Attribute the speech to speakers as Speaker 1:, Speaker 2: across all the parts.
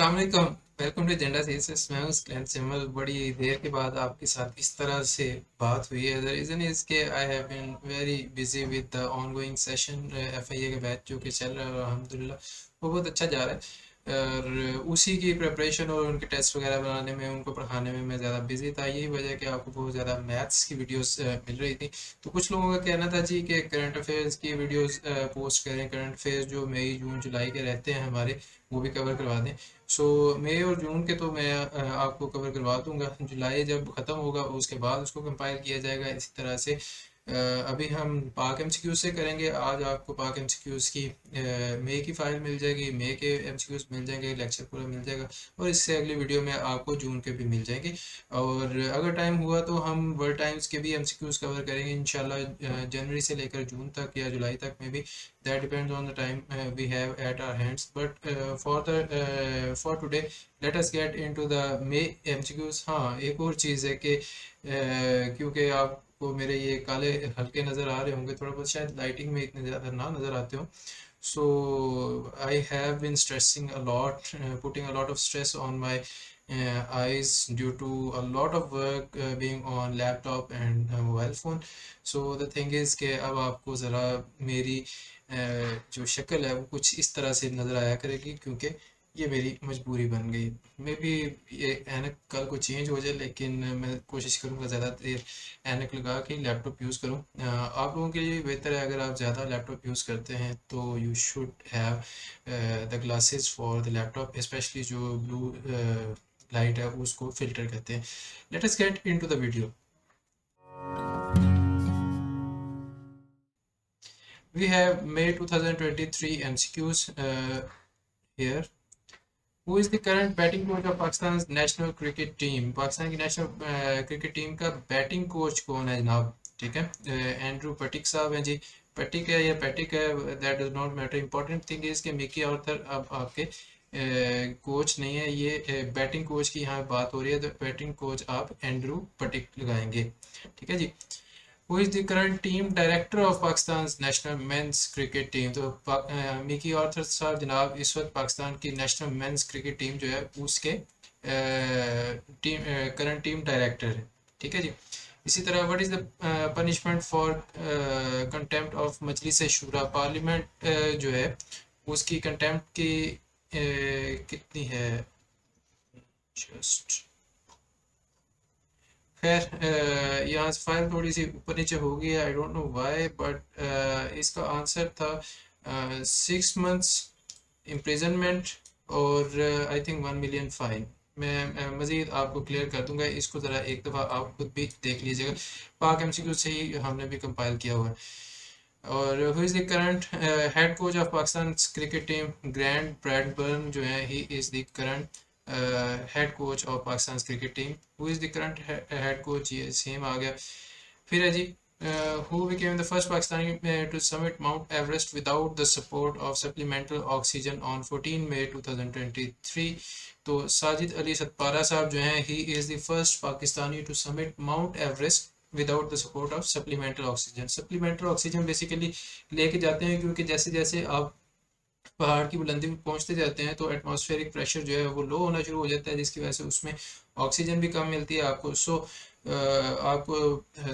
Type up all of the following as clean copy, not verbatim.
Speaker 1: अस्सलाम वालेकुम। Welcome to agenda series. मैं हूं ग्लेन सिमल। बड़ी देर के बाद आपके साथ इस तरह से बात हुई है। द रीज़न इज़ के I have been very busy with the ongoing session FIA का बैच जो कि चल रहा है और अल्हम्दुलिल्लाह वो बहुत अच्छा जा रहा है। और उसी की प्रिपरेशन और उनके टेस्ट वगैरह बनाने में, उनको पढ़ाने में मैं ज़्यादा बिजी था। यही वजह है कि आपको बहुत ज़्यादा मैथ्स की वीडियोस मिल रही थी। तो कुछ लोगों का कहना था जी कि करंट अफेयर्स की वीडियोस पोस्ट करें। करंट अफेयर्स जो मई जून जुलाई के रहते हैं हमारे, वो भी कवर करवा दें। सो मई और जून के तो मैं आपको कवर करवा दूंगा। जुलाई जब ख़त्म होगा उसके बाद उसको कंपाइल किया जाएगा। इसी तरह से अभी हम पाक एमसीक्यूज से करेंगे। आज आपको पाक एमसीक्यूज की मई की फ़ाइल मिल जाएगी, मई के एमसीक्यूज मिल जाएंगे, लेक्चर पूरा मिल जाएगा। और इससे अगली वीडियो में आपको जून के भी मिल जाएंगे। और अगर टाइम हुआ तो हम वर्ल्ड टाइम्स के भी एमसीक्यूज कवर करेंगे इंशाल्लाह, जनवरी से लेकर जून तक या जुलाई तक में भी। that depends on the time we have at our hands, but for today let us get into the May MCQs। हाँ, एक और चीज़ है कि क्योंकि आपको मेरे ये काले हल्के नज़र आ रहे होंगे, थोड़ा बहुत शायद लाइटिंग में इतने ज़्यादा ना नज़र आते हो। So I have been stressing a lot, putting a lot of stress on my eyes due to a lot of work being on laptop and mobile phone. So the thing is कि अब आपको ज़रा मेरी जो शक्ल है वो कुछ इस तरह से नज़र आया करेगी, क्योंकि ये मेरी मजबूरी बन गई। मे बी ये ऐनक कल को चेंज हो जाए, लेकिन मैं कोशिश करूँगा ज़्यादा देर ऐनक लगा के लैपटॉप यूज़ करूँ। आप लोगों के लिए बेहतर है, अगर आप ज़्यादा लैपटॉप यूज़ करते हैं तो you should have the glasses for the laptop, specially जो ब्लू लाइट है उसको फिल्टर करते हैं। Let us get into the video. We have May 2023 MCQs here. Who is the current batting coach of Pakistan's national cricket team? Pakistan की national cricket team का batting coach कौन है जनाब? ठीक है, एंड्रू पटिक साहब हैं जी। पटिक है या पैटिक है, that does not matter. Important thing is कि मिकी आर्थर अब आपके कोच नहीं है। ये बैटिंग कोच की यहाँ बात हो रही है, तो बैटिंग कोच आप एंड्रू पटिक लगाएंगे। ठीक है जी। Who is the current team director of Pakistan national men's cricket team? तो मिकी आर्थर साहब जनाब इस वक्त पाकिस्तान की नेशनल मेंस क्रिकेट टीम जो है उसके टीम करंट टीम डायरेक्टर है। ठीक है जी। इसी तरह what is the punishment for contempt of Majlis Shura? Parliament जो है उसकी कंटेम्प्ट की कितनी है? जस्ट खैर, यहाँ से फाइल थोड़ी सी ऊपर नीचे हो गई है, I don't know why, but इसका आंसर था 6 मंथ्स इम्प्रिजनमेंट और आई थिंक 1 मिलियन फाइन। मैं मज़ीद आपको क्लियर कर दूंगा, इसको ज़रा एक दफ़ा आप खुद भी देख लीजिएगा। पाक एमसीक्यू से ही हमने भी कंपाइल किया हुआ है। और who is the current head coach of Pakistan cricket team? Grant Bradburn जो है, he is the current head coach of Pakistan cricket team. Who is the current head coach? ये सेम आ गया। फिर है जी, who became the first Pakistani to summit Mount Everest without the support of supplemental oxygen on 14 May 2023? तो साजिद अली सतपारा साहब जो हैं, he is the first Pakistani to summit Mount Everest without the support of supplemental oxygen. Supplemental oxygen basically लेके जाते हैं, क्योंकि जैसे जैसे आप पहाड़ की बुलंदी पर पहुंचते जाते हैं तो एटमॉस्फेरिक प्रेशर जो है वो लो होना शुरू हो जाता है, जिसकी वजह से उसमें ऑक्सीजन भी कम मिलती है आपको। सो आपको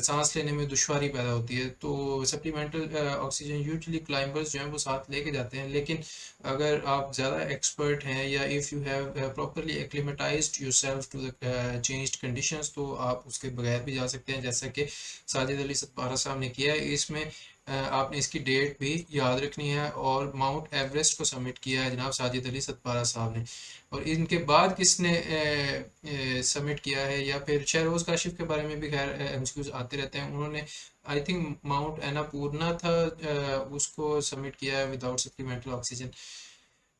Speaker 1: सांस लेने में दुश्वारी पैदा होती है। तो सप्लीमेंटल ऑक्सीजन यूजुअली क्लाइंबर्स जो हैं वो साथ लेके जाते हैं, लेकिन अगर आप ज़्यादा एक्सपर्ट हैं या if you have properly acclimatised yourself to the changed conditions, तो आप उसके बगैर भी जा सकते हैं, जैसा कि साजिद अली सतपारा साहब ने किया है। इसमें आपने इसकी डेट भी याद रखनी है। और माउंट एवरेस्ट को सबमिट किया है जनाब साजिद अली सतपारा साहब ने। और इनके बाद किसने सबमिट किया है, या फिर शहरोज काशिफ के बारे में भी खैर एमसीक्यूज आते रहते हैं, उन्होंने आई थिंक माउंट अन्नपूर्णा था उसको सबमिट किया है विदाउट सप्लीमेंटल ऑक्सीजन।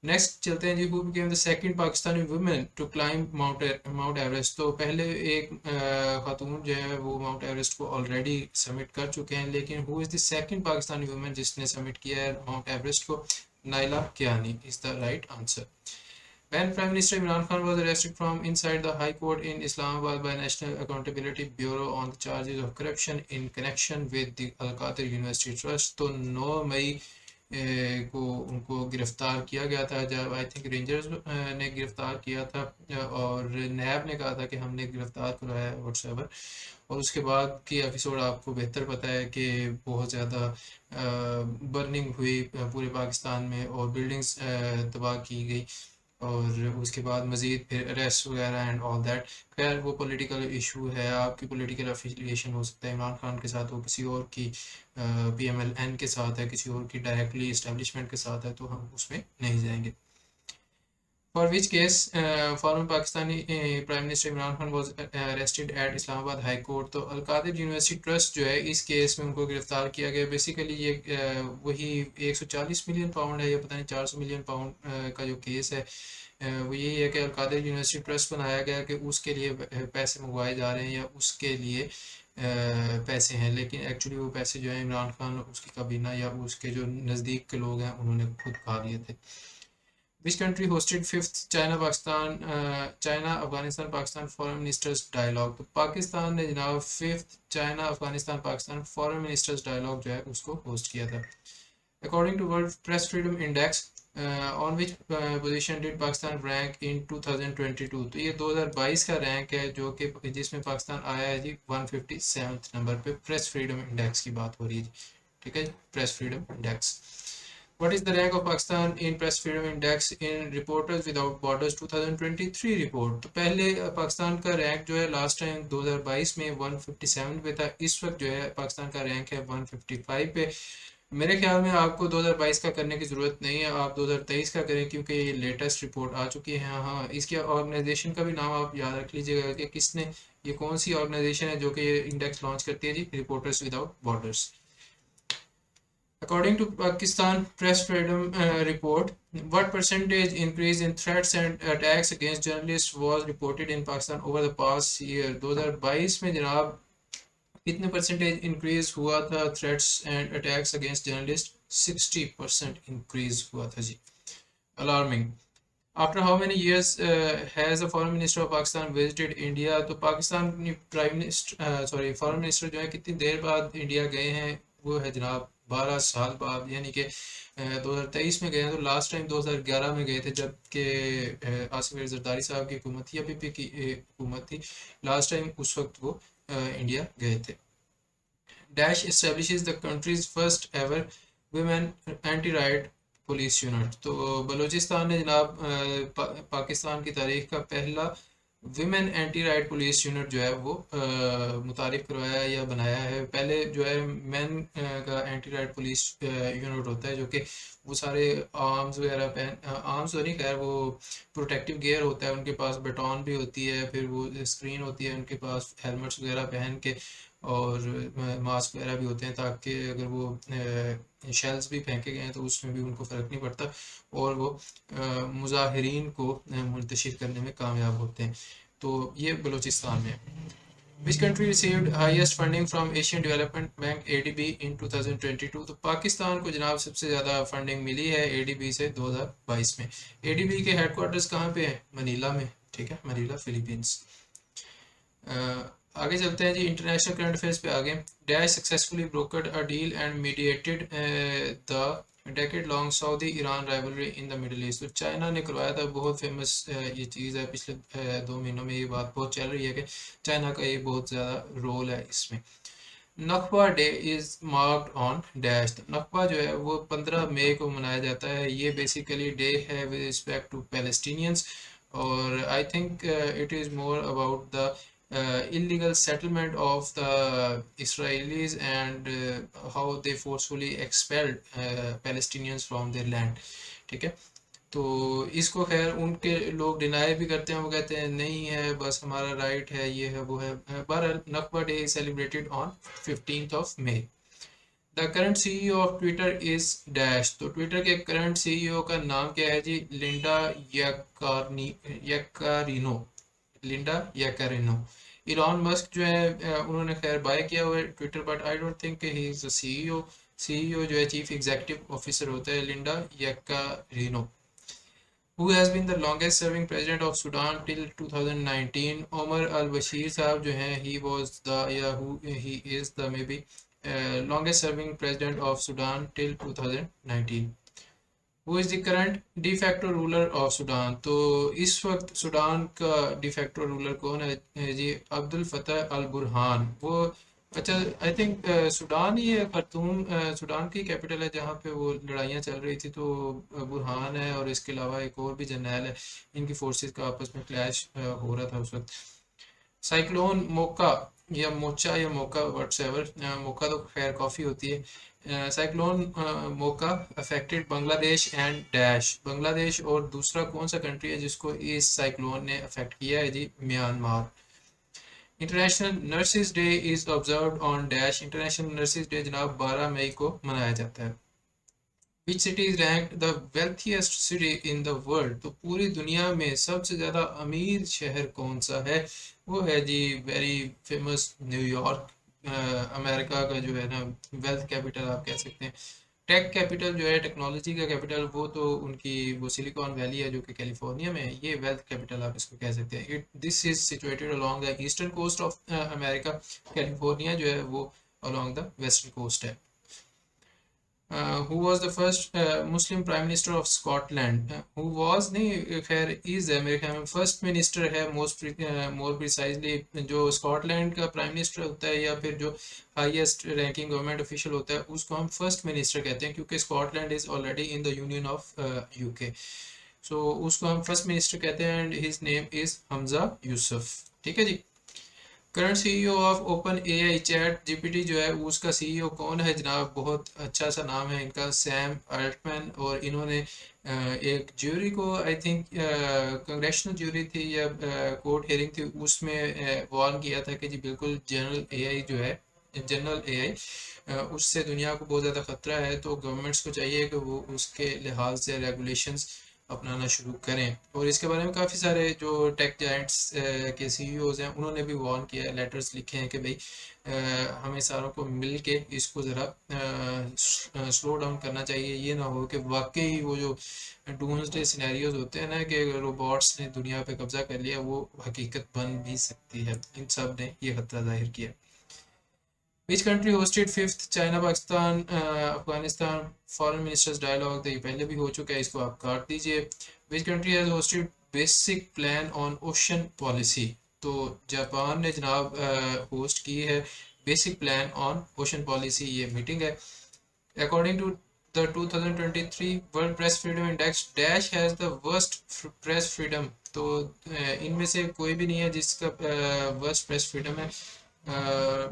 Speaker 1: नेक्स्ट चलते हैं जी, who became the second Pakistani women to climb Mount Everest? तो पहले एक खातून जो है वो माउंट एवरेस्ट को ऑलरेडी सबमिट कर चुके हैं, लेकिन who is the second Pakistani women जिसने सबमिट किया है माउंट एवरेस्ट को? Naila Kiani is the right answer. When Prime Minister Imran Khan was arrested from inside the High Court in Islamabad by National Accountability Bureau on the charges of corruption in connection with the Al Qatar University Trust? तो 9 मई को उनको गिरफ्तार किया गया था, जब I think rangers ने गिरफ्तार किया था, और नैब ने कहा था कि हमने गिरफ्तार करवाया है व्हाट्सएवर। और उसके बाद की एपिसोड आपको बेहतर पता है कि बहुत ज़्यादा बर्निंग हुई पूरे पाकिस्तान में, और बिल्डिंग्स तबाह की गई, और उसके बाद मज़ीद फिर अरेस्ट वगैरह एंड ऑल दैट। खैर वो पॉलिटिकल इशू है, आपकी पॉलिटिकल अफिलिएशन हो सकता है इमरान खान के साथ हो, किसी और की PMLN के साथ है, किसी और की डायरेक्टली इस्टेब्लिशमेंट के साथ है, तो हम उसमें नहीं जाएंगे। For which case, former Pakistani Prime Minister Imran Khan was arrested at Islamabad High Court। तो अलकादिर यूनिवर्सिटी ट्रस्ट जो है, इस केस में उनको गिरफ्तार किया गया। बेसिकली ये वही 140 मिलियन पाउंड है, या पता नहीं 400 मिलियन पाउंड का जो केस है, वो यही है कि अलकादिर यूनिवर्सिटी ट्रस्ट बनाया गया कि उसके लिए पैसे मंगवाए जा रहे हैं, या उसके लिए पैसे हैं, लेकिन एक्चुअली वो पैसे जो है इमरान खान, उसकी काबीना या उसके जो नज़दीक के लोग हैं, उन्होंने खुद खा लिए थे। Which country hosted fifth China Afghanistan Pakistan Foreign Ministers Dialogue? तो पाकिस्तान ने जनाब fifth China Afghanistan Pakistan foreign ministers dialogue जो है उसको होस्ट किया था। According to World Press Freedom Index, on which position did Pakistan rank in 2022? तो ये 2022 का रैंक है, जो कि जिसमें पाकिस्तान आया है जी 157 नंबर पे। प्रेस फ्रीडम इंडेक्स की बात हो रही है जी, ठीक है, press freedom index. What is the rank of Pakistan in Press Freedom Index in Reporters Without Borders 2023 report? तो पहले पाकिस्तान का रैंक जो है लास्ट टाइम 2022 में 157 पे था, इस वक्त जो है पाकिस्तान का रैंक है 155 पे। मेरे ख्याल में आपको 2022 का करने की ज़रूरत नहीं है, आप 2023 का करें, क्योंकि ये लेटेस्ट रिपोर्ट आ चुकी है। हाँ, इसके ऑर्गेनाइजेशन का भी नाम आप याद रख लीजिएगा कि किसने, ये कौन सी ऑर्गेनाइजेशन है जो कि ये इंडेक्स लॉन्च करती है जी, reporters without borders. According to Pakistan Press Freedom Report, what percentage increase in threats and attacks against journalists was reported in Pakistan over the past year? 2022 में जनाब कितने परसेंटेज इंक्रीज हुआ था threats and attacks against journalist? 60% increase हुआ था जी, alarming. After how many years has the foreign minister of Pakistan visited India? तो Pakistan prime minister foreign minister जो है कितनी देर बाद इंडिया गए हैं? वो है जनाब 12 साल बाद, यानी कि 2023 में गए हैं। तो लास्ट टाइम 2011 में गए थे, जबकि आसिफ अली जरदारी साहब की हुकूमत थी, APP की हुकूमत थी लास्ट टाइम, उस वक्त वो इंडिया गए थे। Dash establishes the country's first ever women anti-riot police unit. तो बलूचिस्तान ने जनाब पाकिस्तान की तारीख का पहला women anti right police unit जो है वो मुतारिफ करवाया या बनाया है। पहले जो है मैन का एंटी राइट पुलिस यूनिट होता है, जो कि वो सारे आर्म्स वगैरह पहन, आर्म्स तो नहीं, खैर वो प्रोटेक्टिव गियर होता है उनके पास, बैटॉन भी होती है, फिर वो स्क्रीन होती है उनके पास, हेलमेट्स वगैरह पहन के, और मास्क वगैरह भी होते हैं, ताकि अगर वो शेल्स भी फेंके गए हैं तो उसमें भी उनको फ़र्क नहीं पड़ता, और वो मुजाहिरीन को मुंतशिर करने में कामयाब होते हैं। तो ये बलूचिस्तान में। Which country received highest funding from Asian Development Bank ADB in 2022? तो पाकिस्तान को जनाब सबसे ज़्यादा फंडिंग मिली है ADB से 2022 में। ADB के हेडक्वार्टर्स कहाँ पे हैं? मनीला में, ठीक है, मनीला फिलीपींस। आगे चलते हैं जी, इंटरनेशनल करंट अफेयर्स पे आगे। Dash successfully brokered a deal and mediated the decade long Saudi Iran rivalry in the middle east. तो चाइना ने करवाया था, बहुत फेमस ये चीज़ है, पिछले 2 महीनों में ये बात बहुत चल रही है कि चाइना का ये बहुत ज़्यादा रोल है इसमें। Nakba day is marked on dash. Nakba जो है वो 15 मई को मनाया जाता है। ये बेसिकली डे है विद रिस्पेक्ट टू पैलेस्टीनियंस, और I think it is more about the illegal settlement of the Israelis and how they forcefully expelled Palestinians from their land, ठीक है। तो इसको खैर उनके लोग डिनाई भी करते हैं, वो कहते हैं नहीं है, बस हमारा राइट है, ये है वो है। बहरहाल Nakba day is celebrated on 15 May. The current CEO of Twitter is dash. तो ट्विटर के करंट CEO का नाम क्या है जी? Linda Yaccarino, Linda Yaccarino. Elon Musk जो है उन्होंने खैर बाय किया हुआ है Twitter, but I don't think he is the CEO जो है चीफ एग्जीक्यूटिव ऑफिसर होता है Linda यकारिनो। Who has been the longest serving president of Sudan till 2019? Omar al-Bashir साहब जो हैं, he was the, या who he is the maybe longest serving president of Sudan till 2019. Who is the current de facto ruler of Sudan? तो इस वक्त Sudan का de facto ruler कौन है जी? अब्दुल फतह अल बुरहान। वो अच्छा, आई थिंक सूडान ही है, खर्तूम सूडान की कैपिटल है जहाँ पे वो लड़ाइयाँ चल रही थी। तो बुरहान है और इसके अलावा एक और भी जर्नैल है, इनकी फोर्सेस का आपस में क्लैश हो रहा था उस वक्त। साइक्लोन मोका या मोचा या मोका वट्सएवर, मोका तो खैर कॉफ़ी होती है। Cyclone Mocha affected Bangladesh and dash. Bangladesh और दूसरा कौन सा कंट्री है जिसको इस साइक्लोन ने अफेक्ट किया है जी? Myanmar. International nurses day is observed on dash. International nurses day जनाब 12 मई को मनाया जाता है। Which city is ranked the wealthiest city in the world? तो पूरी दुनिया में सबसे ज़्यादा अमीर शहर कौन सा है? वो है जी वेरी फेमस न्यूयॉर्क। अमेरिका का जो है ना वेल्थ कैपिटल आप कह सकते हैं। टेक कैपिटल जो है, टेक्नोलॉजी का कैपिटल, वो तो उनकी वो सिलिकॉन वैली है जो कि कैलिफोर्निया में है। ये वेल्थ कैपिटल आप इसको कह सकते हैं। It this is situated along the eastern coast of America. California जो है वो अलोंग द वेस्टर्न कोस्ट है। Who was the first Muslim prime minister of Scotland? Who was नहीं, खैर इज है मेरे ख्याल में। फर्स्ट मिनिस्टर है मोर प्रिसाइजली। जो स्कॉटलैंड का प्राइम मिनिस्टर होता है या फिर जो हाईएस्ट रैंकिंग गवर्नमेंट ऑफिशियल होता है उसको हम फर्स्ट मिनिस्टर कहते हैं, क्योंकि Scotland is already in the union of UK. So उसको हम फर्स्ट मिनिस्टर कहते हैं and his name is Humza Yousaf. ठीक है जी। Current CEO of OpenAI ChatGPT जो है उसका सीईओ कौन है जनाब? बहुत अच्छा सा नाम है इनका, सैम अल्टमैन। और इन्होंने एक ज्यूरी को, आई थिंक कांग्रेशनल ज्यूरी थी या कोर्ट हियरिंग थी, उसमें वार्न किया था कि जी बिल्कुल जनरल एआई जो है, जनरल एआई उससे दुनिया को बहुत ज़्यादा खतरा है। तो गवर्नमेंट्स को चाहिए कि वो उसके लिहाज से रेगुलेशंस अपनाना शुरू करें। और इसके बारे में काफ़ी सारे जो टेक जायंट्स के सीईओज हैं उन्होंने भी वार्न किया है, लेटर्स लिखे हैं कि भाई हमें सारों को मिल के इसको ज़रा स्लो डाउन करना चाहिए। ये ना हो कि वाकई वो जो डूम्सडे सिनेरियोज होते हैं ना कि रोबोट्स ने दुनिया पे कब्जा कर लिया, वो हकीकत बन भी सकती है। इन सब ने ये खतरा जाहिर किया। Which country hosted fifth China Pakistan Afghanistan foreign ministers dialogue? तो ये पहले भी हो चुका है, इसको आप काट दीजिए। Which country has hosted basic plan on ocean policy? तो जापान ने जनाब होस्ट की है basic plan on ocean policy, ये मीटिंग है। According to the 2023 world press freedom index dash has the worst press freedom. तो इनमें से कोई भी नहीं है जिसका वर्स्ट प्रेस फ्रीडम है।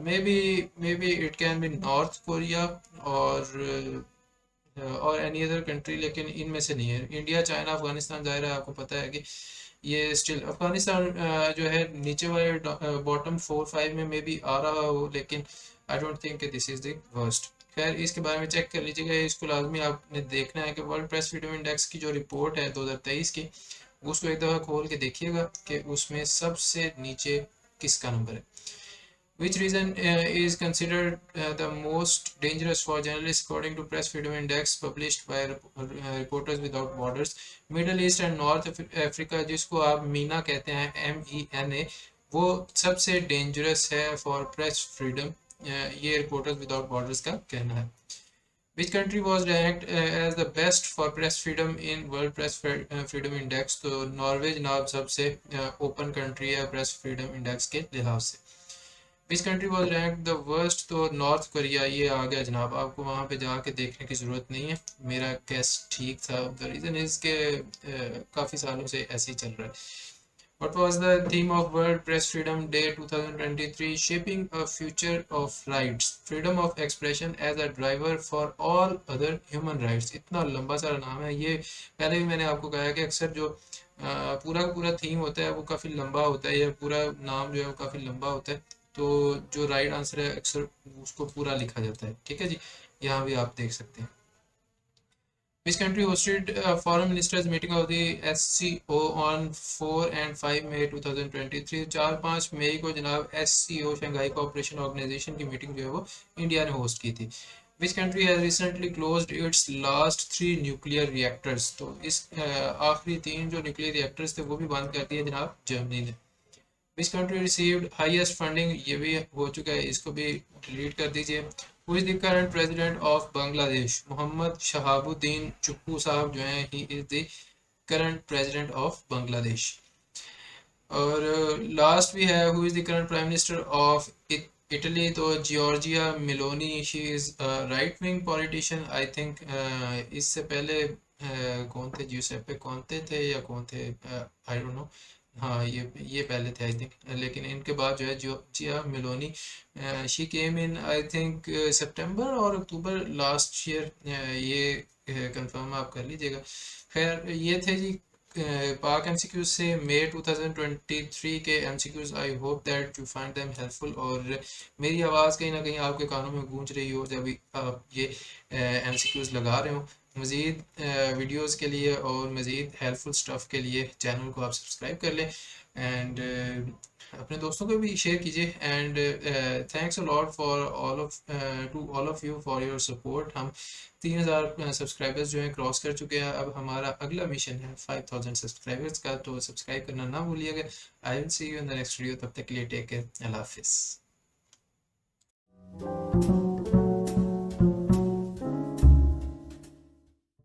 Speaker 1: May be it can be north Korea और एनी अदर कंट्री, लेकिन इनमें से नहीं है। इंडिया, चाइना, अफगानिस्तान, जाहिर है आपको पता है कि ये स्टिल अफगानिस्तान जो है नीचे वाले बॉटम 4-5 में मे बी आ रहा हो, लेकिन आई don't think this is the worst. खैर इसके बारे में चेक कर लीजिएगा, इसको लाजमी आपने देखना है कि वर्ल्ड प्रेस फ्रीडम इंडेक्स की जो रिपोर्ट है 2023 की, उसको एक दफ़ा खोल के देखिएगा कि उसमें सबसे नीचे किसका नंबर है। Which region is considered the most dangerous for journalists according to Press Freedom Index published by Reporters Without Borders? Middle East and North Africa, जिसको आप मीना कहते हैं, MENA, वो सबसे डेंजरस है फॉर प्रेस फ्रीडम, ये रिपोर्टर्स विदाउट बॉर्डर्स का कहना है। Which country was ranked as the best for press freedom in World Press Freedom Index? तो नॉर्वे जनाब सबसे ओपन कंट्री है प्रेस फ्रीडम इंडेक्स के लिहाज से। Which country was rank the worst? तो नॉर्थ कोरिया ये आ गया जनाब, आपको वहाँ पे जाके देखने की ज़रूरत नहीं है, मेरा कैस ठीक था। द रीज़न इज़ के काफ़ी सालों से ऐसे ही चल रहा है। What was the theme of World Press Freedom Day 2023? Shaping a future of rights, freedom of expression as a driver for all other human rights। इतना लंबा सारा नाम है ये, पहले भी मैंने आपको कहा है कि अक्सर जो पूरा का पूरा थीम होता है वो काफ़ी लंबा होता है, या पूरा नाम जो है वो काफ़ी लंबा होता है। तो जो राइट आंसर है अक्सर उसको पूरा लिखा जाता है। ठीक है जी, यहाँ भी आप देख सकते हैं। Which country hosted foreign ministers meeting of the SCO on 4 and 5 May 2023? 4-5 मई को जनाब SCO शंघाई कोऑपरेशन ऑर्गेनाइजेशन की मीटिंग जो है वो इंडिया ने होस्ट की थी। Which country has recently closed its last 3 nuclear reactors? तो इस आखिरी 3 जो न्यूक्लियर रिएक्टर्स थे वो भी बंद कर दिए जनाब जर्मनी ने। Which country received highest funding? ये भी हो चुका है, इसको भी डिलीट कर दीजिए। Who is the current president of Bangladesh? Mohammed Shahabuddin Chuppu साहब जो हैं, he is the current president of Bangladesh. और लास्ट भी है, who is the current prime minister of Italy? तो Giorgia Meloni, she is right wing politician I think. इससे पहले कौन थे, ज्यूसेप्पे कॉन्ते थे या कौन थे, आई डोंट नो। हाँ, ये पहले थे आई थिंक, लेकिन इनके बाद जो है Giorgia Meloni, she came in I think September और अक्टूबर लास्ट ईयर, ये कंफर्म आप कर लीजिएगा। खैर ये थे जी पाक एमसीक्यूज से मई 2023 के MCQs. I hope that you find them helpful, और मेरी आवाज़ कहीं ना कहीं आपके कानों में गूंज रही हो जब आप ये एमसीक्यूज लगा रहे हो। मज़ीद वीडियोस के लिए और मज़ीद हेल्पफुल स्टफ़ के लिए चैनल को आप सब्सक्राइब कर लें, एंड अपने दोस्तों को भी शेयर कीजिए। And thanks a lot for all of to all of you for your support. हम 3000 सब्सक्राइबर्स जो हैं क्रॉस कर चुके हैं। अब हमारा अगला मिशन है 5000 सब्सक्राइबर्स का, तो सब्सक्राइब करना ना भूलिएगा। I will see you in the next video, तब तक के लिए टेक केयर, अल्लाह हाफिज़।